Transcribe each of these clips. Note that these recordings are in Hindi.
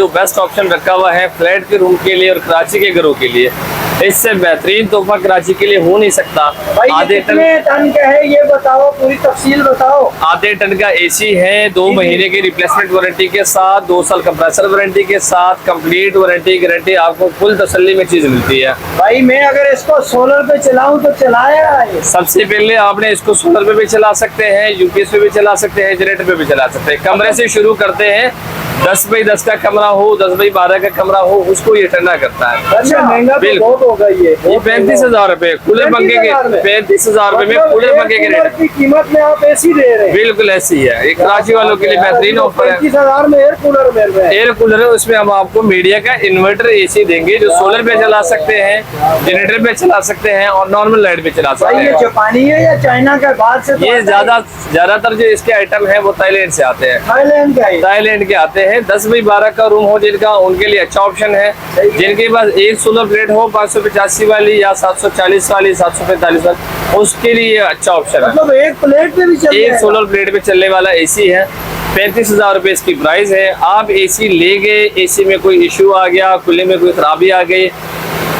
जो बेस्ट ऑप्शन रखा हुआ है फ्लैट के रूम के लिए और कराची के घरों के लिए, इससे बेहतरीन तोहफा कराची के लिए हो नहीं सकता। आधे टन का है ये बताओ, पूरी तफसील बताओ। आधे टन का एसी है, 2 महीने की रिप्लेसमेंट वारंटी के साथ, 2 साल कंप्रेसर वारंटी के साथ, कंप्लीट वारंटी गारंटी, आपको फुल तसल्ली में चीज मिलती है। भाई मैं अगर इसको सोलर पे चलाऊं तो चलाया? सबसे पहले आपने इसको सोलर पे भी चला सकते हैं, यूपीएस पे भी चला सकते हैं, जनरेटर पे भी चला सकते हैं। कमरे से शुरू करते हैं, 10 बाई 10 का कमरा हो, 10 बाई 12 का कमरा हो, उसको ये ठंडा करता है। अच्छा, महंगा तो बहुत होगा ये 35,000 रुपए कूलर पंखे के, 35,000 रुपए में कूलर पंखे के रेट की कीमत में आप एसी दे रहे हैं? बिल्कुल ऐसी है। एक कराची वालों के लिए बेहतरीन ऑफर है। 35,000 में एयर कूलर मिल रहा है। एयर कूलर है, उसमें हम आपको मीडिया का इन्वर्टर एसी देंगे जो सोलर पे चला सकते हैं, जनरेटर पे चला सकते हैं और नॉर्मल लाइट पे चला सकते हैं। ये जापानी है या चाइना का? बाद से ये ज्यादातर जो इसके आइटम है वो थाईलैंड से आते हैं। थाईलैंड के आते हैं। 10 बाई 12 का रूम हो जिनका, उनके लिए अच्छा ऑप्शन है। जिनके पास एक सोलर प्लेट हो 585 वाली या 740 वाली, 745 वाली, उसके लिए अच्छा ऑप्शन है। मतलब एक प्लेट पे भी चलने, एक सोलर प्लेट पे चलने वाला एसी है। 35,000 रुपए इसकी प्राइस है। आप एसी ले गए, एसी में कोई इशू आ गया, कूलिंग में कोई खराबी आ गई,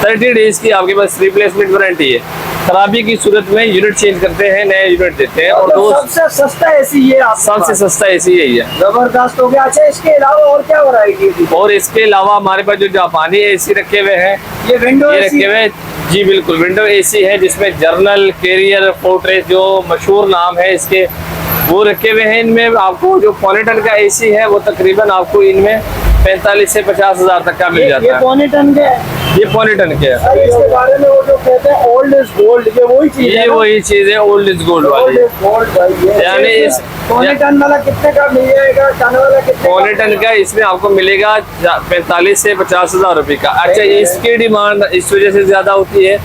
30 डेज की आपके पास रिप्लेसमेंट वारंटी है। खराबी की सूरत में यूनिट चेंज करते हैं, नया यूनिट देते हैं। और सबसे सस्ता एसी ये सबसे सस्ता एसी यही है। जबरदस्त हो गया। अच्छा, इसके अलावा और क्या वैरायटी? और इसके अलावा हमारे पास जो जापानी एसी रखे हुए हैं, ये विंडो रखे हुए, जी बिल्कुल विंडो एसी है, जिसमें जर्नल, कैरियर, फोर्ट्रेस जो मशहूर नाम है इसके, वो रखे हुए हैं। इनमें आपको जो पौने टन का एसी है वो तकरीबन आपको इनमें 45 से 50,000 तक का मिल जाता है। ये पौने टन के? ये पौने टन के है। इसके बारे में वो जो कहते हैं ओल्ड इज गोल्ड, ये वही चीज है? ये वही चीज है, ओल्ड इज गोल्ड वाली। यानी इस पौने टन वाला कितने का मिल जाएगा? टन वाला कितने? पौने टन का इसमें आपको मिलेगा 45 से 50,000 रुपए का। अच्छा, इसकी डिमांड इस वजह से ज्यादा होती है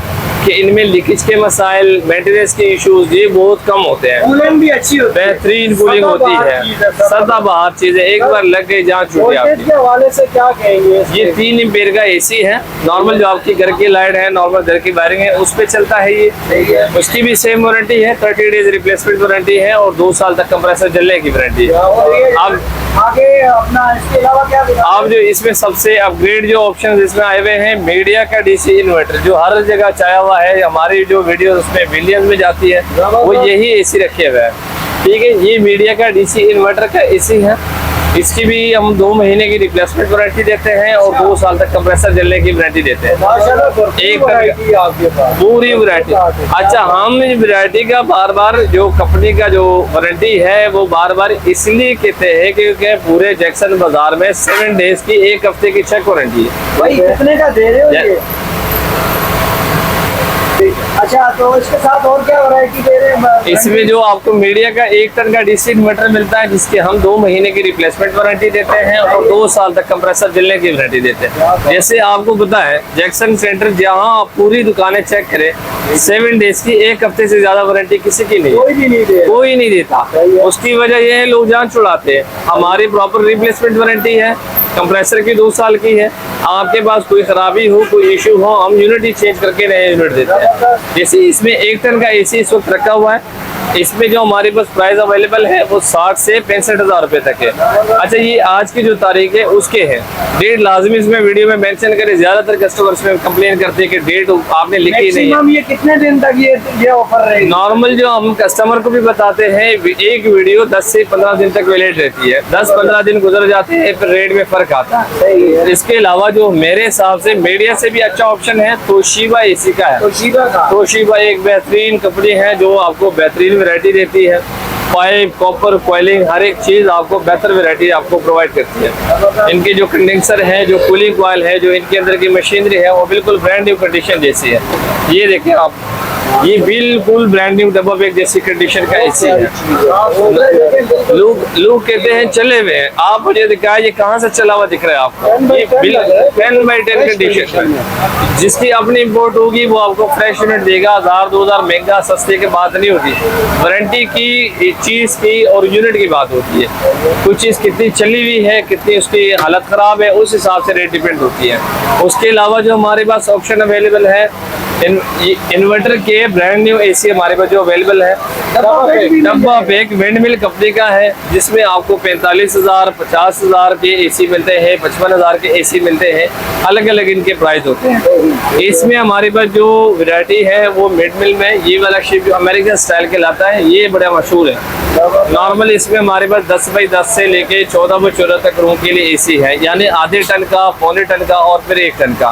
कि इनमें लीकेज के मसाइल, मेंटेनेंस के इश्यूज ये बहुत कम होते हैं। कूलिंग भी अच्छी होती है, बेहतरीन कूलिंग होती है, सदाबहार चीज है। एक बार लग गई जान छूटी आपकी। के हवाले से क्या कहेंगे? ये 3 एम्पीयर का एसी है। नॉर्मल जो आपकी घर की लाइट है, नॉर्मल घर की वायरिंग है, उस पे चलता है ये। उसकी भी सेम वारंटी है, 30 डेज रिप्लेसमेंट वारंटी है और 2 साल तक कंप्रेसर जलने की वारंटी है। अब आगे अपना इसके अलावा क्या? आप जो इसमें सबसे अपग्रेड जो ऑप्शन इसमें आए हुए हैं, मीडिया का डीसी इन्वर्टर, जो हर जगह चाया हुआ है। हमारी जो वीडियो उसमें बिलियंस में जाती है, वो यही एसी रखे हुए है। ठीक है, ये मीडिया का डीसी इन्वर्टर का एसी है। इसकी भी हम 2 महीने की रिप्लेसमेंट वारंटी देते हैं और 2 साल तक कंप्रेसर जलने की वारंटी देते हैं। एक पूरी वैरायटी। अच्छा, हम इस वैरायटी का बार बार जो कंपनी का जो वारंटी है वो बार बार इसलिए कहते हैं क्योंकि पूरे जैक्सन बाजार में 7 डेज की, 1 हफ्ते की चेक वारंटी है। भाई कितने का दे रहे हो ये? अच्छा, तो इसके साथ और क्या वैरायटी दे रहे हैं? इसमें जो आपको मीडिया का 1 टन का डीसी इन्वर्टर मिलता है, जिसके हम 2 महीने की रिप्लेसमेंट वारंटी देते हैं और 2 साल तक कंप्रेसर जलने की वारंटी देते हैं। जैसे आपको पता है जैक्सन सेंटर जहां आप पूरी दुकानें चेक करें, 7 डेज की, 1 हफ्ते से ज्यादा वारंटी किसी की नहीं, कोई नहीं देता। उसकी वजह यह है लोग जान छुड़ाते हैं। हमारी प्रॉपर रिप्लेसमेंट वारंटी है, कंप्रेसर की 2 साल की है। आपके पास कोई खराबी हो, कोई इशू हो, हम यूनिट ही चेंज करके नए यूनिट देते हैं। जैसे इसमें 1 टन का एसी इस वक्त रखा हुआ है, इसमें जो हमारे पास प्राइस अवेलेबल है वो 60 से 65,000 रुपए तक है। अच्छा, ये आज की जो तारीख है उसके है, डेट लाजमी इसमें वीडियो में मेंशन करें। ज्यादातर कस्टमर्स में कंप्लेन करते हैं कि डेट आपने लिखी नहीं है। ये कितने दिन तक ये ऑफर रहेगी? नॉर्मल जो हम कस्टमर को भी बताते हैं, एक वीडियो 10 से 15 दिन तक वैलिड रहती है। 10-15 दिन गुजर जाते हैं, फिर रेट में फर्क आता है। इसके अलावा जो मेरे हिसाब से मीडिया से भी अच्छा ऑप्शन है तोशिबा एसी का है। तोशिबा एक बेहतरीन कंपनी है जो आपको बेहतरीन वैरायटी देती है। पाइप, कॉपर, कॉइलिंग, हर एक चीज आपको बेहतर वैरायटी आपको प्रोवाइड करती है। इनके जो कंडेंसर है, जो कूलिंग कॉइल है, जो इनके अंदर की मशीनरी है, वो बिल्कुल ब्रांड न्यू कंडीशन जैसी है। ये देखें आप, ये बिल्कुल ब्रांड न्यू डब्बा पैक जैसी कंडीशन का एसी है। लोग कहते हैं चले हुए हैं, आप मुझे दिखाया ये कहाँ से चला हुआ दिख रहा है आपको? ये 10/10 कंडीशन, जिसकी अपनी इंपोर्ट होगी वो आपको फ्रेश यूनिट देगा। 1000-2000 महंगा सस्ते की बात नहीं होती, वारंटी की, चीज की और यूनिट की बात होती है। कुछ चीज कितनी चली हुई है, कितनी उसकी हालत खराब है, उस हिसाब से रेट डिपेंड होती है। उसके अलावा जो हमारे पास ऑप्शन अवेलेबल है इन्वर्टर के ब्रांड न्यू एसी हमारे पास जो अवेलेबल है, डब्बा पैक विंड मिल कंपनी का है, जिसमें आपको 45,000 50,000 के एसी मिलते हैं, 55,000 के एसी मिलते हैं। अलग अलग इनके प्राइस होते हैं। इसमें हमारे पास जो वैरायटी है वो मिड मिल में ये वाला शेप जो अमेरिकन स्टाइल के लाता है, ये बड़ा मशहूर है। नॉर्मल इसमें हमारे पास 10 बाई 10 से लेके 14 बाई 14 तक रूम के लिए एसी है, यानी आधे टन का, पौने टन का और फिर 1 टन का।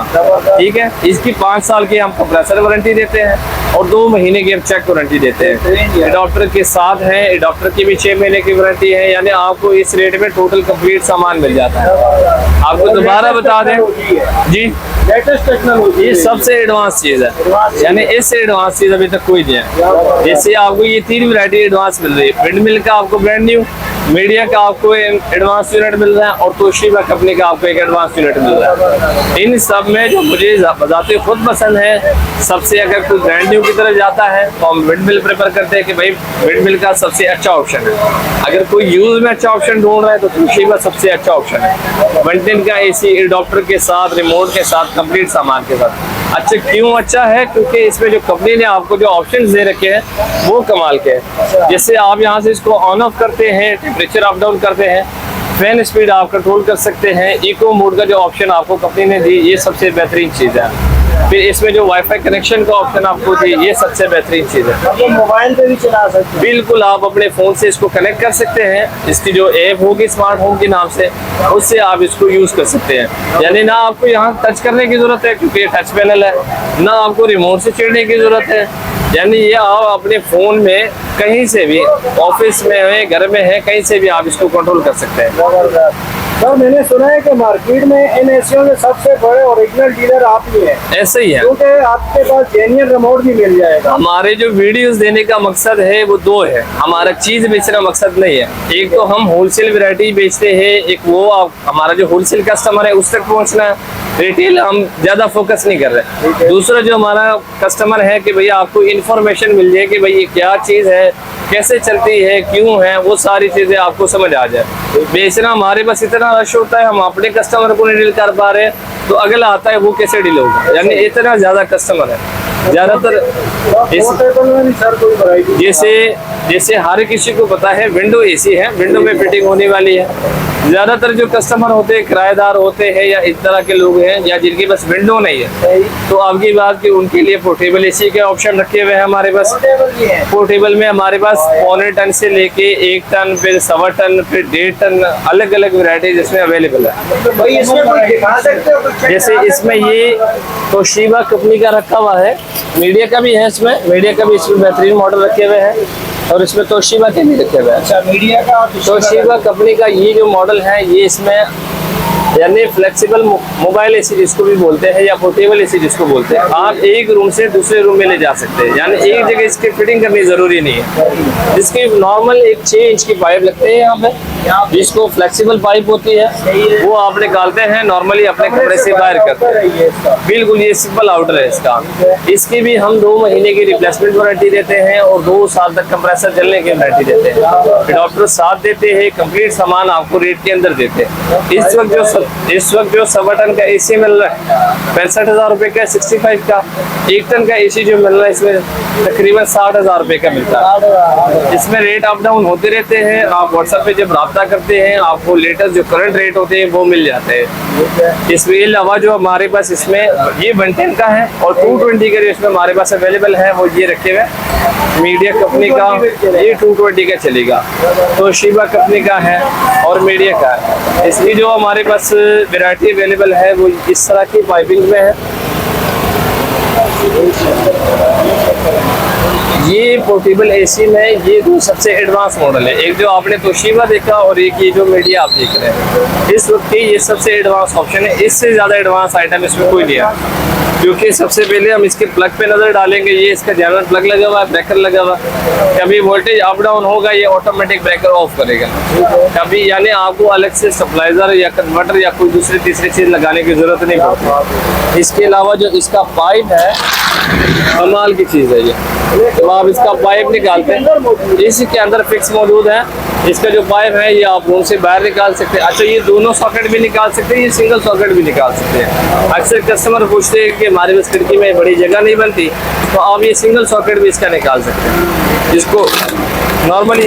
ठीक है, इसकी 5 साल की हम कंप्रेसर वारंटी देते हैं और 2 महीने की हम चेक वारंटी देते हैं। एडाप्टर के साथ है, एडाप्टर की भी 6 महीने की वारंटी है, यानी आपको इस रेट में टोटल कंप्लीट सामान मिल जाता है। आपको दोबारा बता दें जी, लेटेस्ट टेक्नोलॉजी, ये सबसे एडवांस चीज है, यानी इससे एडवांस चीज अभी तक कोई नहीं है। जैसे आपको ये 3 वैरायटी एडवांस मिल रही है, विंड मिल का आपको ब्रांड न्यू, मीडिया का आपको एडवांस यूनिट मिल रहा है और तोशिबा कंपनी का आपको एक एडवांस यूनिट मिल रहा है। इन सब में जो मुझे जाते खुद पसंद है, सबसे अगर कोई ब्रांड न्यू की तरफ जाता है तो हम विंड मिल प्रेफर करते हैं कि भाई विंड मिल का सबसे अच्छा ऑप्शन है। अगर कोई यूज में अच्छा ऑप्शन ढूंढ रहा है तो तोशिबा सबसे अच्छा ऑप्शन है। 1 टन का एसी एडाप्टर के साथ, रिमोट के साथ, कंप्लीट सामान के साथ। अच्छा क्यों अच्छा है? क्योंकि इसमें जो कंपनी ने आपको जो ऑप्शंस दे रखे हैं वो कमाल के हैं। जैसे आप यहाँ से इसको ऑन ऑफ करते हैं, टेम्परेचर अप डाउन करते हैं, फैन स्पीड आप कंट्रोल कर सकते हैं, इको मोड का जो ऑप्शन आपको कंपनी ने दी ये सबसे बेहतरीन चीज़ है। फिर इसमें जो वाईफाई कनेक्शन का ऑप्शन आपको दी ये सबसे बेहतरीन चीज़ है। आप मोबाइल पे भी चला सकते हैं। बिल्कुल, आप अपने फ़ोन से इसको कनेक्ट कर सकते हैं। इसकी जो ऐप होगी स्मार्ट होम के नाम से, उससे आप इसको यूज़ कर सकते हैं। यानी ना आपको यहाँ टच करने की ज़रूरत है क्योंकि ये टच पैनल है, ना आपको रिमोट से छेड़ने की ज़रूरत है। यानी ये आप अपने फ़ोन में कहीं से भी, ऑफिस में है, घर में है, कहीं से भी आप इसको कंट्रोल कर सकते हैं। सर मैंने सुना है कि मार्केट में इन एसियों के सबसे बड़े ओरिजिनल डीलर आप ही हैं। ऐसे ही है, क्योंकि आपके पास जेन्युइन रिमोट भी मिल जाएगा। हमारे जो वीडियोस देने का मकसद है वो 2 है। हमारा चीज़ बेचना मकसद नहीं है। एक तो हम होलसेल वैरायटी बेचते हैं, एक वो हमारा जो होलसेल कस्टमर है उस तक पहुंचना है। रिटेल हम ज़्यादा फोकस नहीं कर रहे। दूसरा जो हमारा कस्टमर है कि भैया आपको इन्फॉर्मेशन मिल जाए कि भाई ये क्या चीज़ है, कैसे चलती है, क्यों है, वो सारी चीज़ें आपको समझ आ जाए। बेचना हमारे पास इतना रश होता है, हम अपने कस्टमर को नहीं डील कर पा रहे तो अगला आता है वो कैसे डील होगा। यानी इतना ज़्यादा कस्टमर है। ज़्यादातर जैसे हर किसी को पता है विंडो एसी है, विंडो में फिटिंग होने वाली है। ज़्यादातर जो कस्टमर होते हैं किराएदार होते हैं या इस तरह के लोग हैं या जिनके पास विंडो नहीं है, तो आपकी बात कि उनके लिए पोर्टेबल एसी के ऑप्शन रखे हुए हैं हमारे पास। पोर्टेबल में हमारे पास पौने टन से लेके 1 टन, फिर 1.25 टन, फिर 1.5 टन, अलग अलग वैरायटी जिसमें अवेलेबल है। जैसे इसमें ये तोशिबा कंपनी का रखा हुआ है, मीडिया का भी है, इसमें मीडिया का भी इसमें बेहतरीन मॉडल रखे हुए हैं और इसमें तोशिबा के भी रखे हुए हैं। अच्छा, मीडिया का तोशिबा कंपनी का ये जो मॉडल है ये इसमें यानी फ्लेक्सिबल मोबाइल एसी जिसको भी बोलते हैं या पोर्टेबल एसी जिसको बोलते हैं, आप एक रूम से दूसरे रूम में ले जा सकते हैं। यानी एक जगह इसकी फिटिंग करनी जरूरी नहीं है। इसकी नॉर्मल एक 6 इंच की पाइप लगते हैं यहाँ पे, जिसको फ्लेक्सिबल पाइप होती है वो आप निकालते हैं, नॉर्मली अपने कमरे से बाहर करते हैं। बिल्कुल ये सिंपल आउटर है इसका। इसकी भी हम 2 महीने की रिप्लेसमेंट वारंटी देते हैं और 2 साल तक कंप्रेसर चलने की वारंटी देते हैं। डॉक्टर साथ देते हैं, कंप्लीट सामान आपको रेट के अंदर देते हैं। इस वक्त जो 1.25 टन का एसी मिल रहा है 65,000 रुपए का, 65 का। 1 टन का एसी जो मिल रहा है इसमें तकरीबन 60,000 रुपए का मिलता है। इसमें रेट अप डाउन होते रहते हैं। आप व्हाट्सएप पे जब राब्ता करते हैं आपको लेटेस्ट जो करंट रेट होते हैं वो मिल जाते हैं। इसमें अलावा जो हमारे पास इसमें ये 1 टन का है और 220 का जो इसमें हमारे पास अवेलेबल है वो ये रखे हुए मीडिया कंपनी का, ये 220 का चलेगा। तोशिबा कंपनी का है और मीडिया का है। इसकी जो हमारे पास वैरायटी अवेलेबल है वो इस तरह की पाइपिंग में है। ये पोर्टेबल एसी में ये 2 सबसे एडवांस मॉडल है। एक जो आपने तोशिबा देखा और एक ये जो मीडिया आप देख रहे हैं। इस वक्त ये सबसे एडवांस ऑप्शन है। इससे ज़्यादा एडवांस आइटम इसमें कोई नहीं है। क्योंकि सबसे पहले हम इसके प्लग पे नज़र डालेंगे। ये इसका जनरल प्लग लगा हुआ है, ब्रेकर लगा हुआ है। कभी वोल्टेज अप डाउन होगा ये ऑटोमेटिक ब्रेकर ऑफ करेगा। कभी यानी आपको अलग से सप्लाइजर या कन्वर्टर या कोई दूसरी तीसरी चीज़ लगाने की ज़रूरत नहीं पड़ती। इसके अलावा जो इसका पाइप है कमाल की चीज़ है ये। तो आप इसका पाइप निकालते हैं, इसके अंदर फिक्स मौजूद है। इसका जो पाइप है ये आप रूम से बाहर निकाल सकते हैं। अच्छा, ये दोनों सॉकेट भी निकाल सकते हैं, ये सिंगल सॉकेट भी निकाल सकते हैं। अक्सर कस्टमर पूछते हैं कि हमारे पास खिड़की में बड़ी जगह नहीं बनती, तो आप ये सिंगल सॉकेट भी इसका निकाल सकते हैं। जिसको नॉर्मली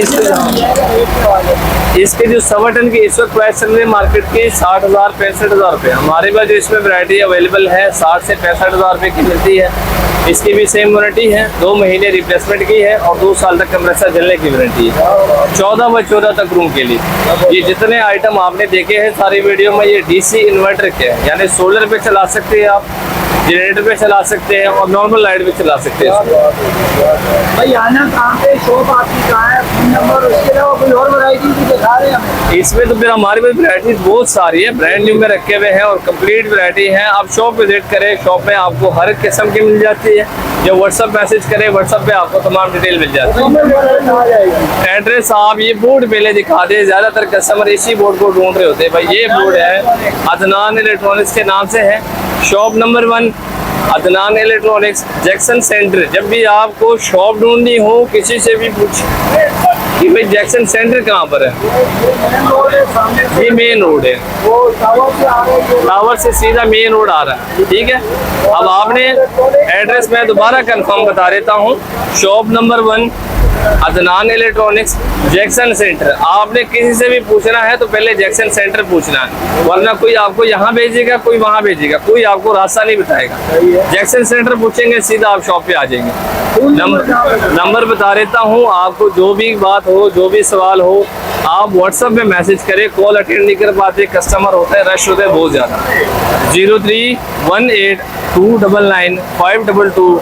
इसके जो 7 टन की इस वक्त प्राइस चल रही है मार्केट के 60,000 65,000 रुपये। हमारे पास जो इसमें वैरायटी अवेलेबल है 60 से 65,000 रुपये की मिलती है। इसकी भी सेम वारंटी है, 2 महीने रिप्लेसमेंट की है और 2 साल तक कंप्रेसर जलने की वारंटी है। 14 बाय 14 तक रूम के लिए। ये जितने आइटम आपने देखे हैं सारी वीडियो में, ये डीसी इन्वर्टर के हैं, यानी सोलर पे चला सकते हैं आप, जनरेटर पे चला सकते हैं और नॉर्मल लाइट पे चला सकते हैं। भाई आना कहाँ पे, शॉप आपकी कहाँ है, फोन नंबर, उसके अलावा कोई और वैरायटी भी दिखा रहे हैं हमें? इसमें तो फिर हमारे पास वैरायटीज बहुत सारी है, ब्रांड न्यू में रखे हुए हैं और कंप्लीट वैरायटी है। आप शॉप विजिट करें, शॉप में आपको हर किस्म की मिल जाती है। जो व्हाट्सअप मैसेज करें, व्हाट्सअप पे आपको तमाम डिटेल मिल जाती है। एड्रेस आप ये बोर्ड पहले दिखा दे, ज्यादातर कस्टमर इसी बोर्ड को ढूंढ रहे होते हैं। भाई ये बोर्ड है अदनान इलेक्ट्रॉनिक्स के नाम से है, shop number 1 Adnan electronics Jackson centre. जब भी आपको शॉप ढूंढनी हो, किसी से भी पूछ कि भाई जैक्सन सेंटर कहाँ पर है, ये मेन रोड है, टावर से सीधा मेन रोड आ रहा है। ठीक है, अब आपने एड्रेस मैं दोबारा कंफर्म बता देता हूँ, shop number 1 Adnan electronics Jackson centre. आपने किसी से भी पूछना है तो पहले जैक्सन सेंटर पूछना है, वरना कोई आपको यहाँ भेजेगा, कोई वहाँ भेजेगा, कोई आपको रास्ता नहीं बताएगा। जैक्सन सेंटर पूछेंगे सीधा आप शॉप पे आ जाएंगे। नंबर बता देता हूँ आपको, जो भी बात हो, जो भी सवाल हो, आप व्हाट्सएप में मैसेज करें। कॉल अटेंड नहीं कर पाते, कस्टमर होता है, रश होता है बहुत ज़्यादा। 0318299522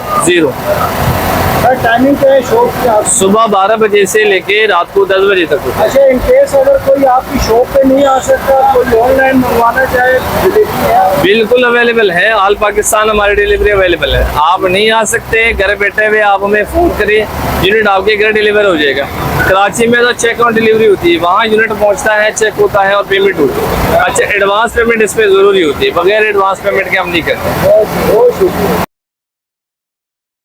टाइमिंग क्या है शॉप की आप? सुबह 12 बजे से लेके रात को 10 बजे तक होता है। अच्छा, इन केस अगर कोई आपकी शॉप पे नहीं आ सकता, कोई ऑनलाइन मंगवाना चाहे, डिलीवरी है? बिल्कुल अवेलेबल है, ऑल पाकिस्तान हमारी डिलीवरी अवेलेबल है। आप नहीं आ सकते, घर बैठे हुए आप हमें फ़ोन करें, यूनिट आपके घर डिलीवर हो जाएगा। कराची में तो चेक ऑन डिलीवरी होती है, वहाँ यूनिट पहुँचता है, चेक होता है और पेमेंट होती है। अच्छा, एडवांस पेमेंट इस पर ज़रूरी होती है, बगैर एडवांस पेमेंट के हम नहीं करते। बहुत शुक्रिया।